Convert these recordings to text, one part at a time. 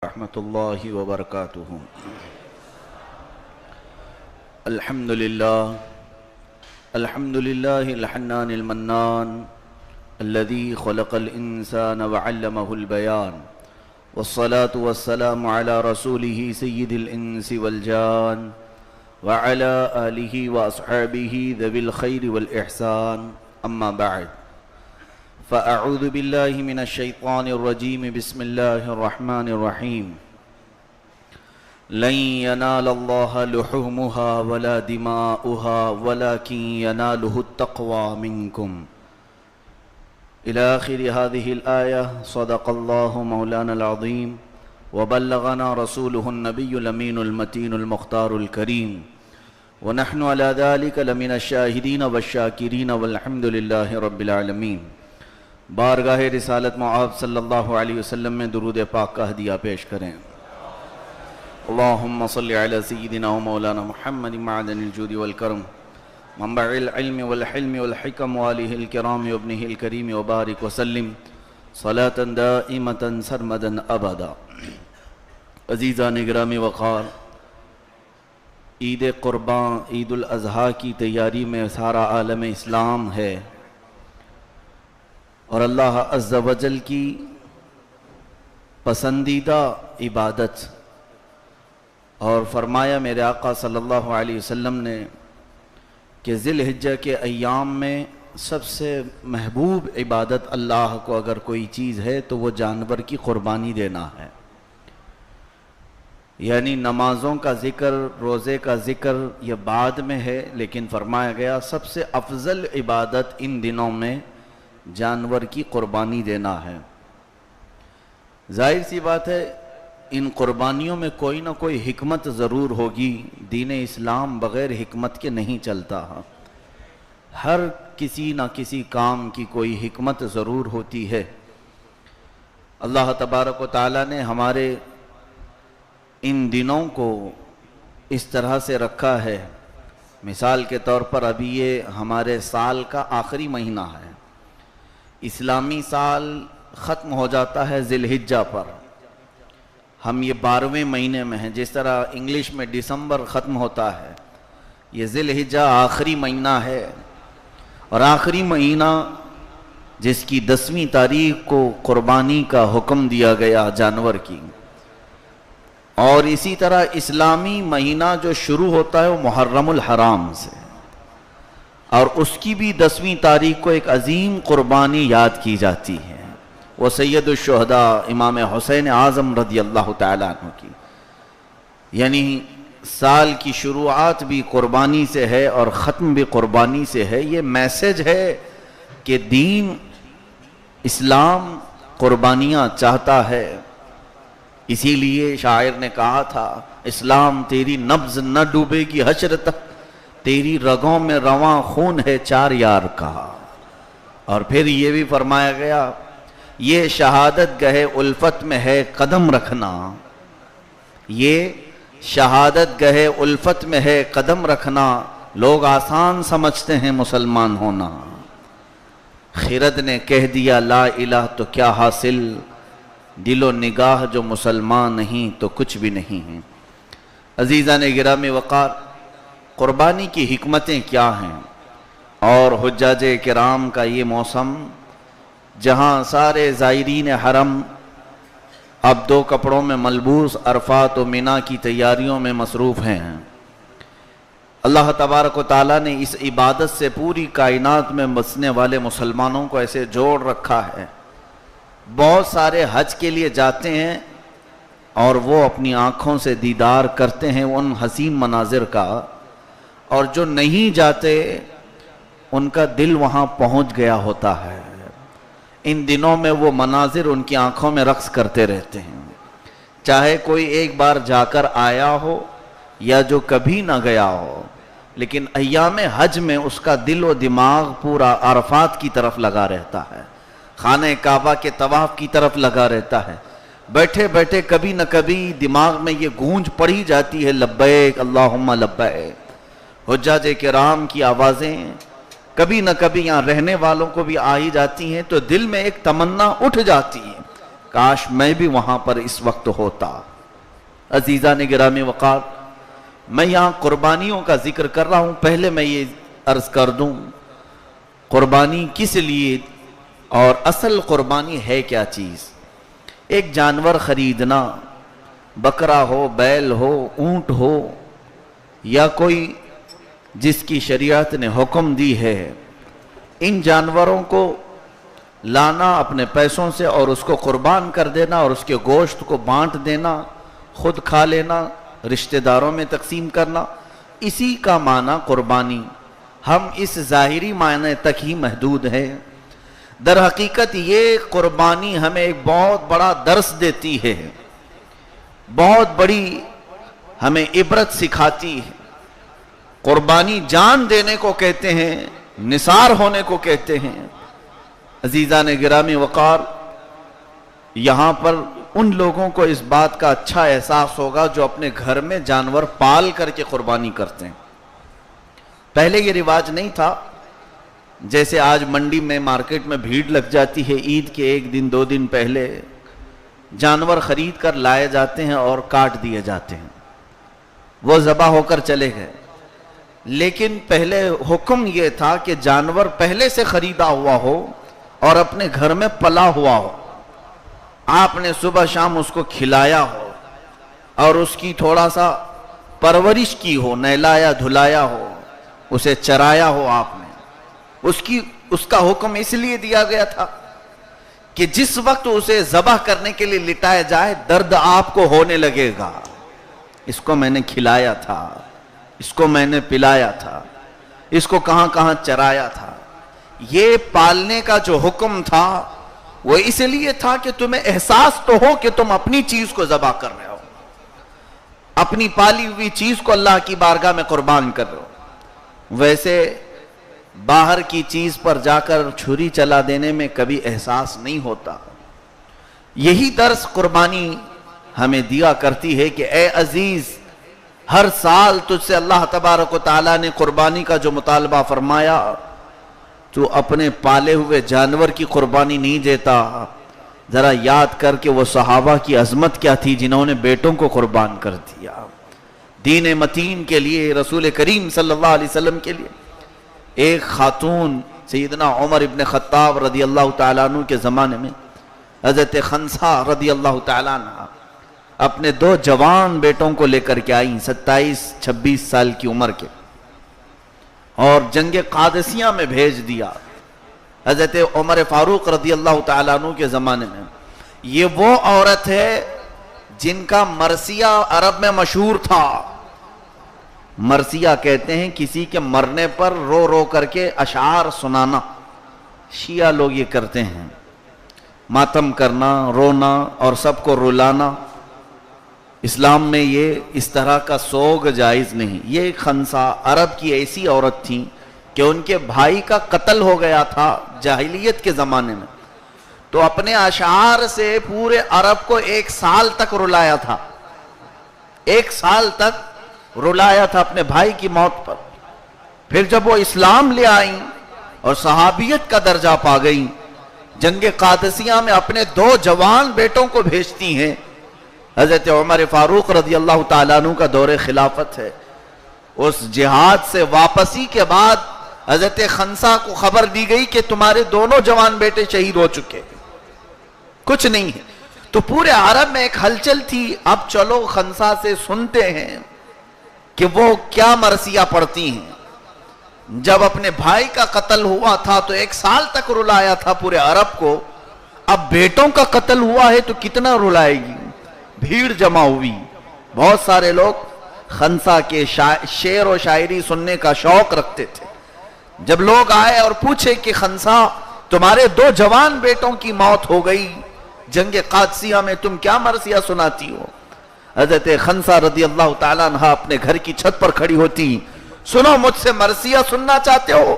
ورحمة الله وبركاته. الحمد لله الحنان المنان الذي خلق الإنسان وعلمه البيان، والصلاة والسلام على رسوله سيد الإنس والجان وعلى آله وأصحابه ذوي الخير والإحسان. أما بعد، فأعوذ بالله من الشيطان الرجيم. بسم الله الرحمن الرحيم. لن ينال الله لحومها ولا دماؤها ولكن يناله التقوى منكم إلى آخر هذه الآية. صدق الله مولانا العظيم وبلغنا رسوله النبي الأمين المتين المختار الكريم، ونحن على ذلك لمن الشاهدين والشاكرين والحمد لله رب العالمين. بارگاہ رسالت معاب صلی اللہ علیہ وسلم میں درود پاک کا ہدیہ پیش کریں. اللہم صلی علی سیدنا و مولانا محمد معدن الجود والکرم منبع العلم والحلم والحکم والہ الکرام وابنہ الکریم وبارک وسلم صلاة دائمتا سرمدا ابدا. عزیزان گرامی وقار، عید قربان عید الاضحیٰ کی تیاری میں سارا عالم اسلام ہے، اور اللہ عز و جل کی پسندیدہ عبادت، اور فرمایا میرے آقا صلی اللہ علیہ وسلم نے کہ ذی الحجہ کے ایام میں سب سے محبوب عبادت اللہ کو اگر کوئی چیز ہے تو وہ جانور کی قربانی دینا ہے. یعنی نمازوں کا ذکر، روزے کا ذکر یہ بعد میں ہے، لیکن فرمایا گیا سب سے افضل عبادت ان دنوں میں جانور کی قربانی دینا ہے. ظاہر سی بات ہے ان قربانیوں میں کوئی نہ کوئی حکمت ضرور ہوگی. دین اسلام بغیر حکمت کے نہیں چلتا. ہر کسی نہ کسی کام کی کوئی حکمت ضرور ہوتی ہے. اللہ تبارک و تعالیٰ نے ہمارے ان دنوں کو اس طرح سے رکھا ہے. مثال کے طور پر ابھی یہ ہمارے سال کا آخری مہینہ ہے. اسلامی سال ختم ہو جاتا ہے ذی الحجہ پر. ہم یہ 12ویں مہینے میں ہیں. جس طرح انگلش میں دسمبر ختم ہوتا ہے، یہ ذی الحجہ آخری مہینہ ہے. اور آخری مہینہ جس کی 10ویں تاریخ کو قربانی کا حکم دیا گیا جانور کی. اور اسی طرح اسلامی مہینہ جو شروع ہوتا ہے وہ محرم الحرام سے، اور اس کی بھی 10ویں تاریخ کو ایک عظیم قربانی یاد کی جاتی ہے، وہ سید الشہداء امام حسین اعظم رضی اللہ تعالیٰ عنہ کی. یعنی سال کی شروعات بھی قربانی سے ہے اور ختم بھی قربانی سے ہے. یہ میسج ہے کہ دین اسلام قربانیاں چاہتا ہے. اسی لیے شاعر نے کہا تھا، اسلام تیری نبض نہ ڈوبے گی حشر تک، تیری رگوں میں رواں خون ہے چار یار کا. اور پھر یہ بھی فرمایا گیا، یہ شہادت گہے الفت میں ہے قدم رکھنا، یہ شہادت گہے الفت میں ہے قدم رکھنا، لوگ آسان سمجھتے ہیں مسلمان ہونا. خرد نے کہہ دیا لا الہ تو کیا حاصل، دل و نگاہ جو مسلمان نہیں تو کچھ بھی نہیں ہیں. عزیزان گرامی وقار، قربانی کی حکمتیں کیا ہیں؟ اور حجاج کرام کا یہ موسم جہاں سارے زائرین حرم اب 2 کپڑوں میں ملبوس عرفات و منی کی تیاریوں میں مصروف ہیں، اللہ تبارک و تعالیٰ نے اس عبادت سے پوری کائنات میں بسنے والے مسلمانوں کو ایسے جوڑ رکھا ہے. بہت سارے حج کے لیے جاتے ہیں اور وہ اپنی آنکھوں سے دیدار کرتے ہیں ان حسین مناظر کا، اور جو نہیں جاتے ان کا دل وہاں پہنچ گیا ہوتا ہے. ان دنوں میں وہ مناظر ان کی آنکھوں میں رقص کرتے رہتے ہیں. چاہے کوئی ایک بار جا کر آیا ہو یا جو کبھی نہ گیا ہو، لیکن ایام حج میں اس کا دل و دماغ پورا عرفات کی طرف لگا رہتا ہے، خانہ کعبہ کے طواف کی طرف لگا رہتا ہے. بیٹھے بیٹھے کبھی نہ کبھی دماغ میں یہ گونج پڑی جاتی ہے لبیک اللہم لبیک. حجاج کرام کی آوازیں کبھی نہ کبھی یہاں رہنے والوں کو بھی آ ہی جاتی ہیں، تو دل میں ایک تمنا اٹھ جاتی ہے کاش میں بھی وہاں پر اس وقت ہوتا۔ عزیزان گرامی وقار، میں یہاں قربانیوں کا ذکر کر رہا ہوں۔ پہلے میں یہ عرض کر دوں قربانی کس لیے اور اصل قربانی ہے کیا چیز۔ ایک جانور خریدنا، بکرا ہو، بیل ہو، اونٹ ہو، یا کوئی جس کی شریعت نے حکم دی ہے، ان جانوروں کو لانا اپنے پیسوں سے اور اس کو قربان کر دینا اور اس کے گوشت کو بانٹ دینا، خود کھا لینا، رشتہ داروں میں تقسیم کرنا، اسی کا معنی قربانی۔ ہم اس ظاہری معنی تک ہی محدود ہیں۔ در حقیقت یہ قربانی ہمیں ایک بہت بڑا درس دیتی ہے، بہت بڑی ہمیں عبرت سکھاتی ہے۔ قربانی جان دینے کو کہتے ہیں، نثار ہونے کو کہتے ہیں۔ عزیزان گرامی وقار، یہاں پر ان لوگوں کو اس بات کا اچھا احساس ہوگا جو اپنے گھر میں جانور پال کر کے قربانی کرتے ہیں۔ پہلے یہ رواج نہیں تھا، جیسے آج منڈی میں، مارکیٹ میں بھیڑ لگ جاتی ہے، عید کے ایک دن دو دن پہلے جانور خرید کر لائے جاتے ہیں اور کاٹ دیے جاتے ہیں، وہ ذبح ہو کر چلے گئے۔ لیکن پہلے حکم یہ تھا کہ جانور پہلے سے خریدا ہوا ہو اور اپنے گھر میں پلا ہوا ہو، آپ نے صبح شام اس کو کھلایا ہو اور اس کی تھوڑا سا پرورش کی ہو، نہلایا دھلایا ہو، اسے چرایا ہو آپ نے۔ اس کا حکم اس لیے دیا گیا تھا کہ جس وقت اسے ذبح کرنے کے لیے لٹایا جائے، درد آپ کو ہونے لگے گا، اس کو میں نے کھلایا تھا، اس کو میں نے پلایا تھا، اس کو کہاں کہاں چرایا تھا۔ یہ پالنے کا جو حکم تھا وہ اس لیے تھا کہ تمہیں احساس تو ہو کہ تم اپنی چیز کو ذبح کر رہے ہو، اپنی پالی ہوئی چیز کو اللہ کی بارگاہ میں قربان کر رہے ہو۔ ویسے باہر کی چیز پر جا کر چھری چلا دینے میں کبھی احساس نہیں ہوتا۔ یہی درس قربانی ہمیں دیا کرتی ہے کہ اے عزیز، ہر سال تجھ سے اللہ تبارک و تعالیٰ نے قربانی کا جو مطالبہ فرمایا، تو اپنے پالے ہوئے جانور کی قربانی نہیں دیتا۔ ذرا یاد کر کے وہ صحابہ کی عظمت کیا تھی جنہوں نے بیٹوں کو قربان کر دیا دین متین کے لیے، رسول کریم صلی اللہ علیہ وسلم کے لیے۔ ایک خاتون سیدنا عمر ابن خطاب رضی اللہ تعالیٰ عنہ کے زمانے میں حضرت خنسہ رضی اللہ تعالیٰ عنہ اپنے 2 جوان بیٹوں کو لے کر کے آئیں، 27-26 سال کی عمر کے، اور جنگ قادسیہ میں بھیج دیا۔ حضرت عمر فاروق رضی اللہ تعالیٰ عنہ کے زمانے میں یہ وہ عورت ہے جن کا مرثیہ عرب میں مشہور تھا۔ مرثیہ کہتے ہیں کسی کے مرنے پر رو رو کر کے اشعار سنانا، شیعہ لوگ یہ کرتے ہیں، ماتم کرنا، رونا اور سب کو رلانا۔ اسلام میں یہ اس طرح کا سوگ جائز نہیں۔ یہ خنسہ عرب کی ایسی عورت تھی کہ ان کے بھائی کا قتل ہو گیا تھا جاہلیت کے زمانے میں، تو اپنے اشعار سے پورے عرب کو 1 سال تک رلایا تھا، 1 سال تک رلایا تھا اپنے بھائی کی موت پر۔ پھر جب وہ اسلام لے آئیں اور صحابیت کا درجہ پا گئیں، جنگ قادسیہ میں اپنے 2 جوان بیٹوں کو بھیجتی ہیں۔ حضرت عمر فاروق رضی اللہ تعالیٰ عنہ کا دور خلافت ہے۔ اس جہاد سے واپسی کے بعد حضرت خنسہ کو خبر دی گئی کہ تمہارے دونوں جوان بیٹے شہید ہو چکے، کچھ نہیں ہے۔ تو پورے عرب میں ایک ہلچل تھی، اب چلو خنسہ سے سنتے ہیں کہ وہ کیا مرثیہ پڑھتی ہیں۔ جب اپنے بھائی کا قتل ہوا تھا تو 1 سال تک رلایا تھا پورے عرب کو، اب بیٹوں کا قتل ہوا ہے تو کتنا رلائے گی۔ بھیڑ جمع ہوئی، بہت سارے لوگ خنسہ کے شعر و شاعری سننے کا شوق رکھتے تھے۔ جب لوگ آئے اور پوچھے کہ خنسہ تمہارے 2 جوان بیٹوں کی موت ہو گئی جنگ قادسیہ میں، تم کیا مرثیہ سناتی ہو؟ حضرت خنسہ رضی اللہ تعالیٰ عنہ اپنے گھر کی چھت پر کھڑی ہوتی، سنو مجھ سے مرثیہ سننا چاہتے ہو؟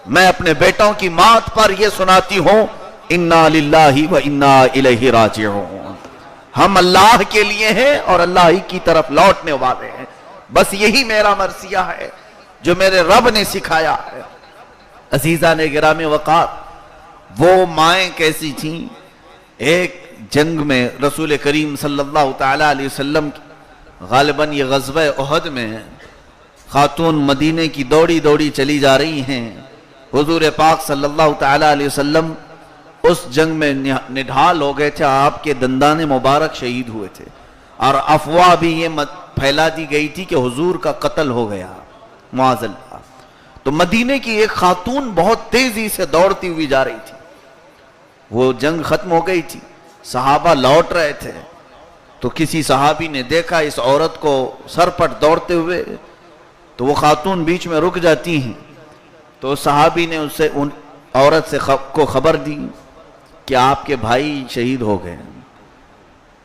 میں اپنے بیٹوں کی موت پر یہ سناتی ہوں، انا للہ و انا الیہ راجعون، ہم اللہ کے لیے ہیں اور اللہ ہی کی طرف لوٹنے والے ہیں، بس یہی میرا مرثیہ ہے جو میرے رب نے سکھایا ہے۔ عزیزان گرامی وقار، وہ مائیں کیسی تھیں؟ ایک جنگ میں رسول کریم صلی اللہ تعالی علیہ وسلم غالباً یہ غزوہ احد میں خاتون مدینے کی دوڑی دوڑی چلی جا رہی ہیں. حضور پاک صلی اللہ تعالی علیہ وسلم اس جنگ میں نڈھال ہو گئے تھے. آپ کے دندان مبارک شہید ہوئے تھے اور افواہ بھی یہ پھیلا دی گئی تھی کہ حضور کا قتل ہو گیا معاذ اللہ. تو مدینے کی ایک خاتون بہت تیزی سے دوڑتی ہوئی جا رہی تھی. وہ جنگ ختم ہو گئی تھی, صحابہ لوٹ رہے تھے, تو کسی صحابی نے دیکھا اس عورت کو سرپٹ دوڑتے ہوئے, تو وہ خاتون بیچ میں رک جاتی ہیں. تو صحابی نے اسے ان عورت سے کو خبر دی کہ آپ کے بھائی شہید ہو گئے.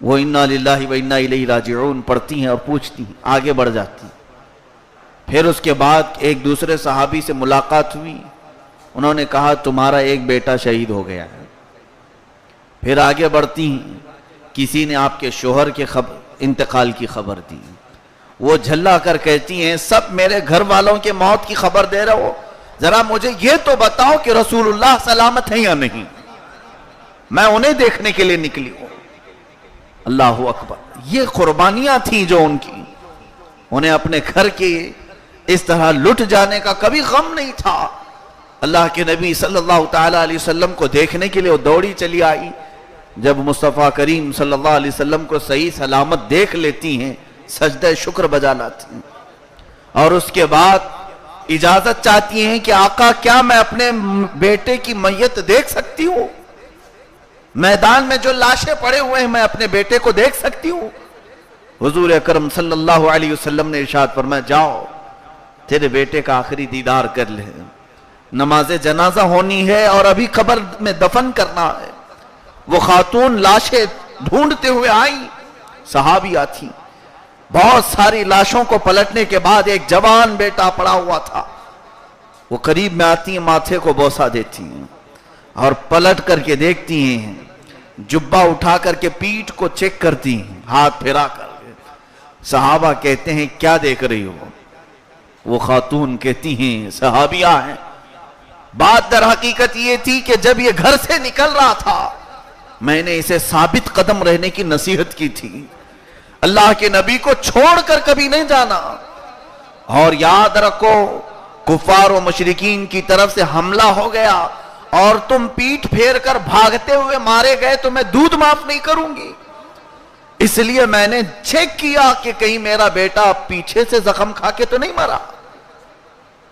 وہ انا للہ و انا الیہ راجعون پڑھتی ہیں اور پوچھتی ہیں, آگے بڑھ جاتی ہیں. پھر اس کے بعد ایک دوسرے صحابی سے ملاقات ہوئی, انہوں نے کہا تمہارا ایک بیٹا شہید ہو گیا ہے. پھر آگے بڑھتی ہیں, کسی نے آپ کے شوہر کے انتقال کی خبر دی. وہ جھلا کر کہتی ہیں سب میرے گھر والوں کے موت کی خبر دے رہے ہو, ذرا مجھے یہ تو بتاؤ کہ رسول اللہ سلامت ہیں یا نہیں, میں انہیں دیکھنے کے لیے نکلی ہوں. اللہ اکبر. یہ قربانیاں تھیں جو ان کی, انہیں اپنے گھر کے اس طرح لٹ جانے کا کبھی غم نہیں تھا. اللہ کے نبی صلی اللہ تعالی علیہ وسلم کو دیکھنے کے لیے وہ دوڑی چلی آئی. جب مصطفیٰ کریم صلی اللہ علیہ وسلم کو صحیح سلامت دیکھ لیتی ہیں, سجدہ شکر بجا لاتی ہیں, اور اس کے بعد اجازت چاہتی ہیں کہ آقا کیا میں اپنے بیٹے کی میت دیکھ سکتی ہوں, میدان میں جو لاشیں پڑے ہوئے ہیں میں اپنے بیٹے کو دیکھ سکتی ہوں. حضور اکرم صلی اللہ علیہ وسلم نے ارشاد فرمایا جاؤ تیرے بیٹے کا آخری دیدار کر لے, نماز جنازہ ہونی ہے اور ابھی قبر میں دفن کرنا ہے. وہ خاتون لاشیں ڈھونڈتے ہوئے آئیں, صحابیہ تھیں. بہت ساری لاشوں کو پلٹنے کے بعد ایک جوان بیٹا پڑا ہوا تھا. وہ قریب میں آتی ہیں, ماتھے کو بوسہ دیتی ہیں اور پلٹ کر کے دیکھتی ہیں, جبہ اٹھا کر کے پیٹھ کو چیک کرتی ہیں, ہاتھ پھیرا کر. صحابہ کہتے ہیں کیا دیکھ رہی ہو؟ وہ خاتون کہتی ہیں صحابیہ ہیں. بات در حقیقت یہ تھی کہ جب یہ گھر سے نکل رہا تھا میں نے اسے ثابت قدم رہنے کی نصیحت کی تھی, اللہ کے نبی کو چھوڑ کر کبھی نہیں جانا, اور یاد رکھو کفار و مشرکین کی طرف سے حملہ ہو گیا اور تم پیٹھ پھیر کر بھاگتے ہوئے مارے گئے تو میں دودھ معاف نہیں کروں گی. اس لیے میں نے چیک کیا کہ کہیں میرا بیٹا پیچھے سے زخم کھا کے تو نہیں مرا,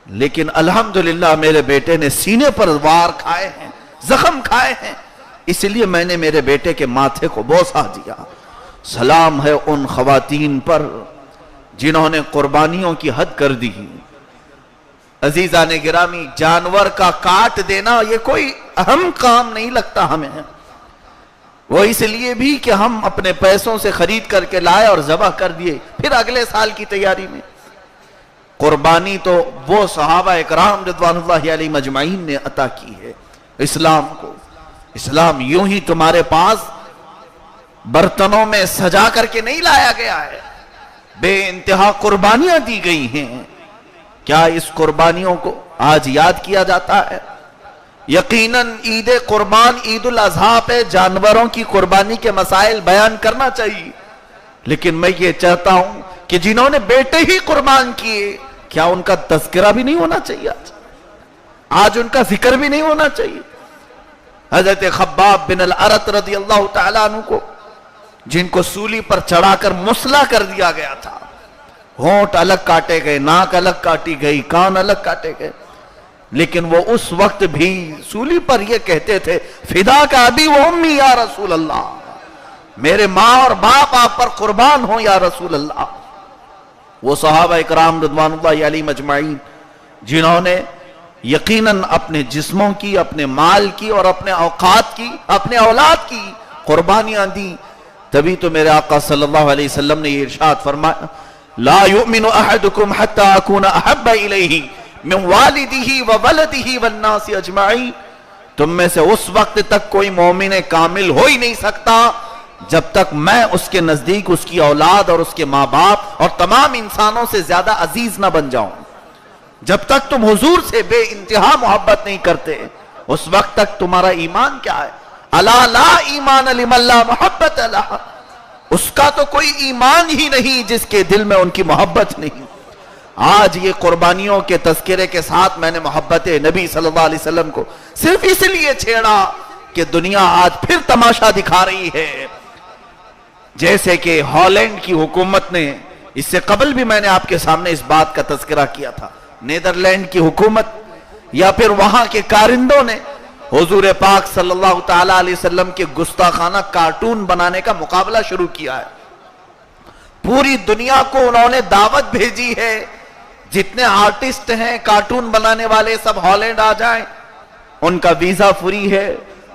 لیکن الحمدللہ میرے بیٹے نے سینے پر وار کھائے ہیں, زخم کھائے ہیں, اس لیے میں نے میرے بیٹے کے ماتھے کو بوسہ دیا. سلام ہے ان خواتین پر جنہوں نے قربانیوں کی حد کر دی. عزیزان گرامی, جانور کا کاٹ دینا یہ کوئی اہم کام نہیں لگتا ہمیں, وہ اس لیے بھی کہ ہم اپنے پیسوں سے خرید کر کے لائے اور ذبح کر دیے, پھر اگلے سال کی تیاری میں. قربانی تو وہ صحابہ اکرام رضوان اللہ علیہ مجمعین نے عطا کی ہے اسلام کو. اسلام یوں ہی تمہارے پاس برتنوں میں سجا کر کے نہیں لایا گیا ہے, بے انتہا قربانیاں دی گئی ہیں. کیا اس قربانیوں کو آج یاد کیا جاتا ہے؟ یقیناً عید قربان عید الاضحیٰ پہ جانوروں کی قربانی کے مسائل بیان کرنا چاہیے, لیکن میں یہ چاہتا ہوں کہ جنہوں نے بیٹے ہی قربان کیے کیا ان کا تذکرہ بھی نہیں ہونا چاہیے؟ آج ان کا ذکر بھی نہیں ہونا چاہیے. حضرت خباب بن الارت رضی اللہ تعالیٰ عنہ کو, جن کو سولی پر چڑھا کر مسلح کر دیا گیا تھا, ہونٹ الگ کاٹے گئے, ناک الگ کاٹی گئی, کان الگ کاٹے گئے, لیکن وہ اس وقت بھی سولی پر یہ کہتے تھے فدا کا ابی و امی یا رسول اللہ, میرے ماں اور باپ آپ پر قربان ہوں یا رسول اللہ. وہ صحابہ اکرام رضوان اللہ علیہ مجمعین جنہوں نے یقیناً اپنے جسموں کی, اپنے مال کی اور اپنے اوقات کی, اپنے اولاد کی قربانیاں دی, تبھی تو میرے آقا صلی اللہ علیہ وسلم نے یہ ارشاد فرمایا لا یؤمن احدکم حتی اکون احب الیہ من والدہ وولدہ والناس اجمعین, تم میں سے اس وقت تک کوئی مومن کامل ہو ہی نہیں سکتا جب تک میں اس کے نزدیک اس کی اولاد اور اس کے ماں باپ اور تمام انسانوں سے زیادہ عزیز نہ بن جاؤں. جب تک تم حضور سے بے انتہا محبت نہیں کرتے اس وقت تک تمہارا ایمان کیا ہے؟ الا لا ایمان لمن لا محبت لہ، اس کا تو کوئی ایمان ہی نہیں جس کے دل میں ان کی محبت نہیں۔ آج یہ قربانیوں کے تذکرے کے ساتھ میں نے محبت نبی صلی اللہ علیہ وسلم کو صرف اس لیے چھیڑا کہ دنیا آج پھر تماشا دکھا رہی ہے، جیسے کہ ہالینڈ کی حکومت نے، اس سے قبل بھی میں نے آپ کے سامنے اس بات کا تذکرہ کیا تھا، نیدرلینڈ کی حکومت یا پھر وہاں کے کارندوں نے حضور پاک صلی اللہ تعالی علیہ وسلم کے گستاخانہ کارٹون بنانے کا مقابلہ شروع کیا ہے۔ پوری دنیا کو انہوں نے دعوت بھیجی ہے، جتنے آرٹسٹ ہیں کارٹون بنانے والے سب ہالینڈ آ جائیں، ان کا ویزا فری ہے،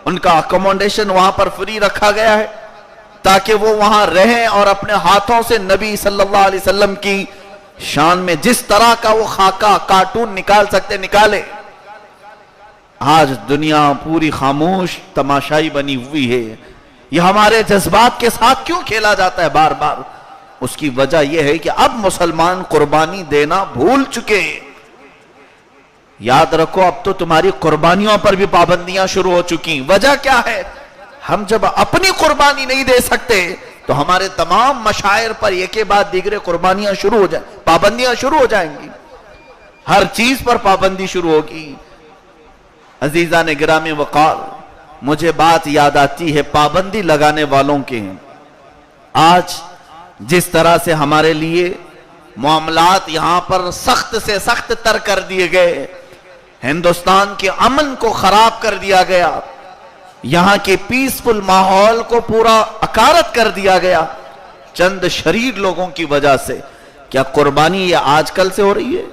ان کا اکوموڈیشن وہاں پر فری رکھا گیا ہے تاکہ وہ وہاں رہیں اور اپنے ہاتھوں سے نبی صلی اللہ علیہ وسلم کی شان میں جس طرح کا وہ خاکہ کارٹون نکال سکتے نکالے۔ آج دنیا پوری خاموش تماشائی بنی ہوئی ہے، یہ ہمارے جذبات کے ساتھ کیوں کھیلا جاتا ہے بار بار؟ اس کی وجہ یہ ہے کہ اب مسلمان قربانی دینا بھول چکے۔ یاد رکھو اب تو تمہاری قربانیوں پر بھی پابندیاں شروع ہو چکی۔ وجہ کیا ہے؟ ہم جب اپنی قربانی نہیں دے سکتے تو ہمارے تمام مشاعر پر ایک کے بعد دیگرے قربانیاں شروع ہو جائیں، پابندیاں شروع ہو جائیں گی، ہر چیز پر پابندی شروع ہوگی۔ عزیزان گرامی وقار، مجھے بات یاد آتی ہے پابندی لگانے والوں کے۔ آج جس طرح سے ہمارے لیے معاملات یہاں پر سخت سے سخت تر کر دیے گئے، ہندوستان کے امن کو خراب کر دیا گیا، یہاں کے پیسفل ماحول کو پورا اکارت کر دیا گیا چند شریر لوگوں کی وجہ سے۔ کیا قربانی یہ آج کل سے ہو رہی ہے؟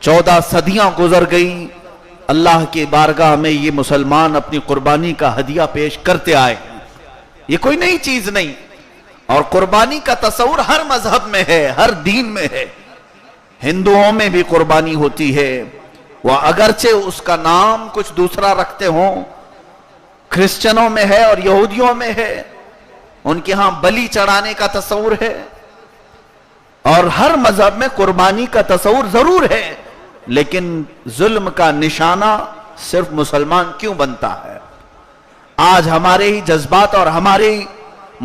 14 صدیاں گزر گئی، اللہ کی بارگاہ میں یہ مسلمان اپنی قربانی کا ہدیہ پیش کرتے آئے ہیں، یہ کوئی نئی چیز نہیں۔ اور قربانی کا تصور ہر مذہب میں ہے، ہر دین میں ہے۔ ہندوؤں میں بھی قربانی ہوتی ہے، وہ اگرچہ اس کا نام کچھ دوسرا رکھتے ہوں، کرسچنوں میں ہے اور یہودیوں میں ہے، ان کے ہاں بلی چڑھانے کا تصور ہے، اور ہر مذہب میں قربانی کا تصور ضرور ہے، لیکن ظلم کا نشانہ صرف مسلمان کیوں بنتا ہے؟ آج ہمارے ہی جذبات اور ہمارے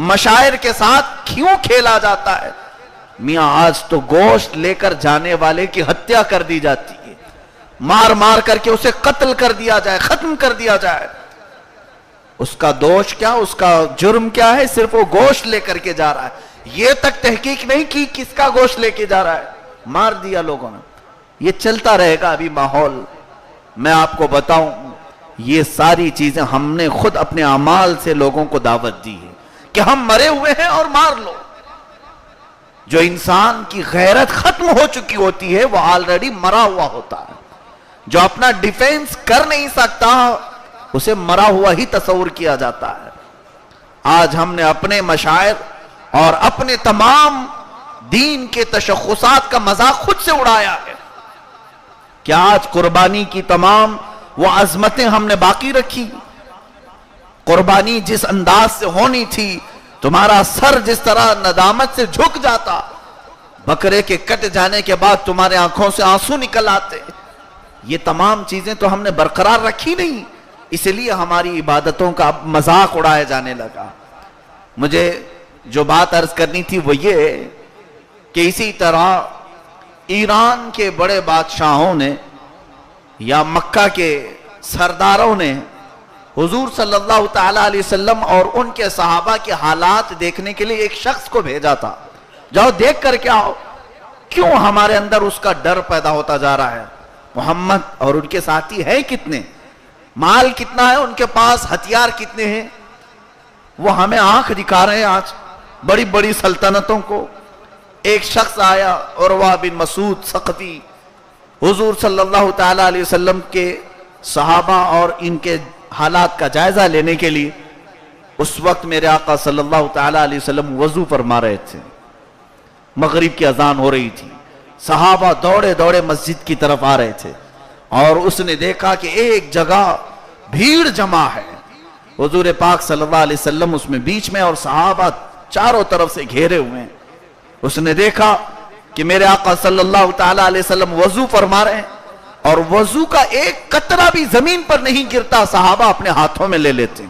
مشاعر کے ساتھ کیوں کھیلا جاتا ہے؟ میاں آج تو گوشت لے کر جانے والے کی ہتیا کر دی جاتی ہے، مار مار کر کے اسے قتل کر دیا جائے، ختم کر دیا جائے۔ اس کا دوش کیا، اس کا جرم کیا ہے؟ صرف وہ گوشت لے کر کے جا رہا ہے، یہ تک تحقیق نہیں کی کس کا گوشت لے کے جا رہا ہے، مار دیا لوگوں نے۔ یہ چلتا رہے گا ابھی ماحول۔ میں آپ کو بتاؤں، یہ ساری چیزیں ہم نے خود اپنے اعمال سے لوگوں کو دعوت دی ہے کہ ہم مرے ہوئے ہیں اور مار لو۔ جو انسان کی غیرت ختم ہو چکی ہوتی ہے وہ آلریڈی مرا ہوا ہوتا ہے، جو اپنا ڈیفینس کر نہیں سکتا اسے مرا ہوا ہی تصور کیا جاتا ہے۔ آج ہم نے اپنے مشاعر اور اپنے تمام دین کے تشخصات کا مذاق خود سے اڑایا ہے۔ کیا آج قربانی کی تمام وہ عظمتیں ہم نے باقی رکھی؟ قربانی جس انداز سے ہونی تھی، تمہارا سر جس طرح ندامت سے جھک جاتا، بکرے کے کٹ جانے کے بعد تمہارے آنکھوں سے آنسو نکل آتے، یہ تمام چیزیں تو ہم نے برقرار رکھی نہیں، اس لیے ہماری عبادتوں کا اب مذاق اڑایا جانے لگا۔ مجھے جو بات عرض کرنی تھی وہ یہ کہ اسی طرح ایران کے بڑے بادشاہوں نے یا مکہ کے سرداروں نے حضور صلی اللہ تعالی علیہ وسلم اور ان کے صحابہ کے حالات دیکھنے کے لیے ایک شخص کو بھیجا تھا، جاؤ دیکھ کر کے آؤ۔ کیوں ہمارے اندر اس کا ڈر پیدا ہوتا جا رہا ہے؟ محمد اور ان کے ساتھی ہیں کتنے، مال کتنا ہے ان کے پاس، ہتھیار کتنے ہیں، وہ ہمیں آنکھ دکھا رہے ہیں آج بڑی بڑی سلطنتوں کو۔ ایک شخص آیا، عروہ بن مسعود ثقفی، حضور صلی اللہ تعالی علیہ وسلم کے صحابہ اور ان کے حالات کا جائزہ لینے کے لیے۔ اس وقت میرے آقا صلی اللہ تعالی علیہ وسلم وضو فرما رہے تھے، مغرب کی اذان ہو رہی تھی، صحابہ دوڑے دوڑے مسجد کی طرف آ رہے تھے، اور اس نے دیکھا کہ ایک جگہ بھیڑ جمع ہے، حضور پاک صلی اللہ علیہ وسلم اس میں بیچ میں اور صحابہ چاروں طرف سے گھیرے ہوئے ہیں۔ اس نے دیکھا کہ میرے آقا صلی اللہ تعالی علیہ وسلم وضو فرما رہے ہیں اور وضو کا ایک قطرہ بھی زمین پر نہیں گرتا، صحابہ اپنے ہاتھوں میں لے لیتے ہیں۔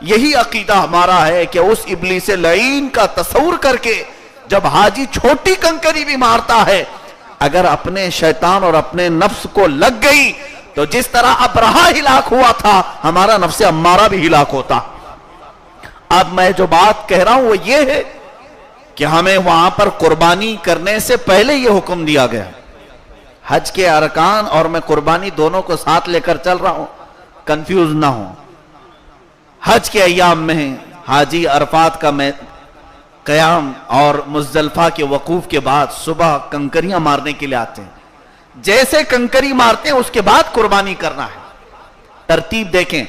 یہی عقیدہ ہمارا ہے کہ اس ابلیس لعین کا تصور کر کے جب حاجی چھوٹی کنکری بھی مارتا ہے، اگر اپنے شیطان اور اپنے نفس کو لگ گئی تو جس طرح ابرہہ ہلاک ہوا تھا، ہمارا نفس امارہ بھی ہلاک ہوتا۔ اب میں جو بات کہہ رہا ہوں وہ یہ ہے کہ ہمیں وہاں پر قربانی کرنے سے پہلے یہ حکم دیا گیا۔ حج کے ارکان اور میں قربانی دونوں کو ساتھ لے کر چل رہا ہوں، کنفیوز نہ ہوں۔ حج کے ایام میں حاجی عرفات کا قیام اور مزدلفہ کے وقوف کے بعد صبح کنکریاں مارنے کے لیے آتے ہیں۔ جیسے کنکری مارتے ہیں اس کے بعد قربانی کرنا ہے۔ ترتیب دیکھیں،